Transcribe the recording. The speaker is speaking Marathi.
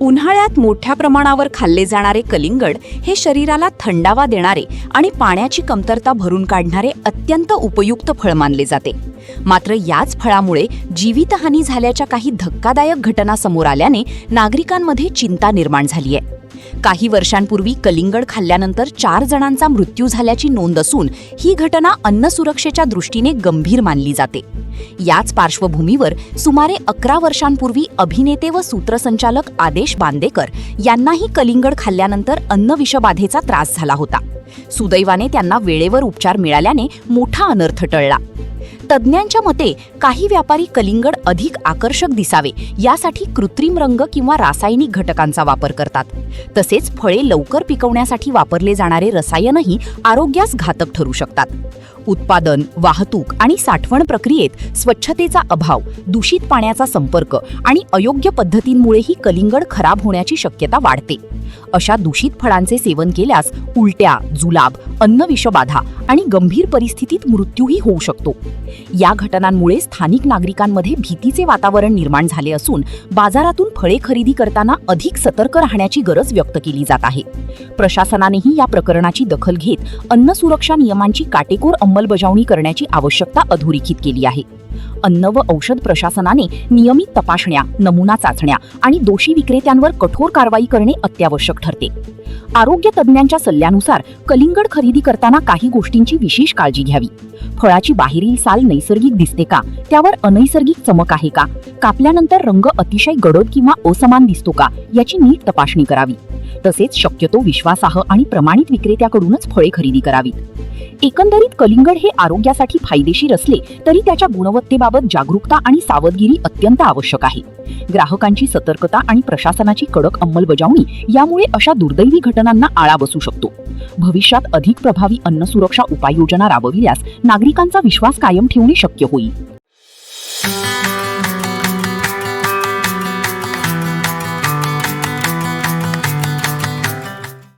उन्हाळ्यात मोठ्या प्रमाणावर खाल्ले जाणारे कलिंगड हे शरीराला थंडावा देणारे आणि पाण्याची कमतरता भरून काढणारे अत्यंत उपयुक्त फळ मानले जाते. मात्र याच फळामुळे जीवितहानी झाल्याच्या काही धक्कादायक घटना समोर आल्याने नागरिकांमध्ये चिंता निर्माण झाली आहे. काही वर्षांपूर्वी कलिंगड खाल्ल्यानंतर 4 जणांचा मृत्यू झाल्याची नोंद असून ही घटना अन्न सुरक्षेच्या दृष्टीने गंभीर मानली जाते. याच पार्श्वभूमीवर सुमारे 11 वर्षांपूर्वी अभिनेते व सूत्रसंचालक आदेश बांदेकर यांनाही कलिंगड खाल्ल्यानंतर अन्न विषबाधेचा त्रास झाला होता. सुदैवाने त्यांना वेळेवर उपचार मिळाल्याने मोठा अनर्थ टळला. तज्ज्ञांच्या मते काही व्यापारी कलिंगड अधिक आकर्षक दिसावे यासाठी कृत्रिम रंग किंवा रासायनिक घटकांचा वापर करतात. तसेच फळे लवकर पिकवण्यासाठी वापरले जाणारे रसायनही आरोग्यास घातक ठरू शकतात. उत्पादन, वाहतूक आणि साठवण प्रक्रियेत स्वच्छतेचा अभाव, दूषित पाण्याचा संपर्क आणि अयोग्य पद्धतींमुळेही कलिंगड खराब होण्याची शक्यता वाढते. अशा दूषित फळांचे सेवन केल्यास उलट्या, जुलाब, अन्न विषबाधा आणि गंभीर परिस्थितीत मृत्यूही होऊ शकतो. या घटनांमुळे स्थानिक नागरिकांमध्ये भीतीचे वातावरण निर्माण झाले असून बाजारातून फळे खरेदी करताना अधिक सतर्क राहण्याची गरज व्यक्त केली जात आहे. प्रशासनानेही या प्रकरणाची दखल घेत अन्न सुरक्षा नियमांची काटेकोर अंमलबजावणी करण्याची आवश्यकता अधोरेखित केली आहे. अन्न व औषध प्रशासनाने नियमित तपासण्या, नमुना चाचण्या आणि दोषी विक्रेत्यांवर कठोर कारवाई करणे अत्यावश्यक ठरते. आरोग्य तज्ज्ञांच्या सल्ल्यानुसार कलिंगड खरेदी करताना काही गोष्टींची विशेष काळजी घ्यावी. फळाची बाहेरील साल नैसर्गिक दिसते का? त्यावर अनैसर्गिक चमक आहे का? कापल्यानंतर रंग अतिशय गडद किंवा असमान दिसतो का? याची नीट तपासणी करावी. तसेच शक्यतो विश्वासार्ह आणि प्रमाणित विक्रेत्याकडूनच फळे खरेदी करावीत. एकंदरीत कलिंगड हे आरोग्यासाठी फायदेशीर असले तरी त्याच्या गुणवत्तेबाबत जागरूकता आणि सावधगिरी अत्यंत आवश्यक आहे. ग्राहकांची सतर्कता आणि प्रशासनाची कडक अंमलबजावणी यामुळे अशा दुर्दैवी घटनांना आळा बसू शकतो. भविष्यात अधिक प्रभावी अन्न सुरक्षा उपाययोजना राबविल्यास नागरिकांचा विश्वास कायम ठेवणे शक्य होईल.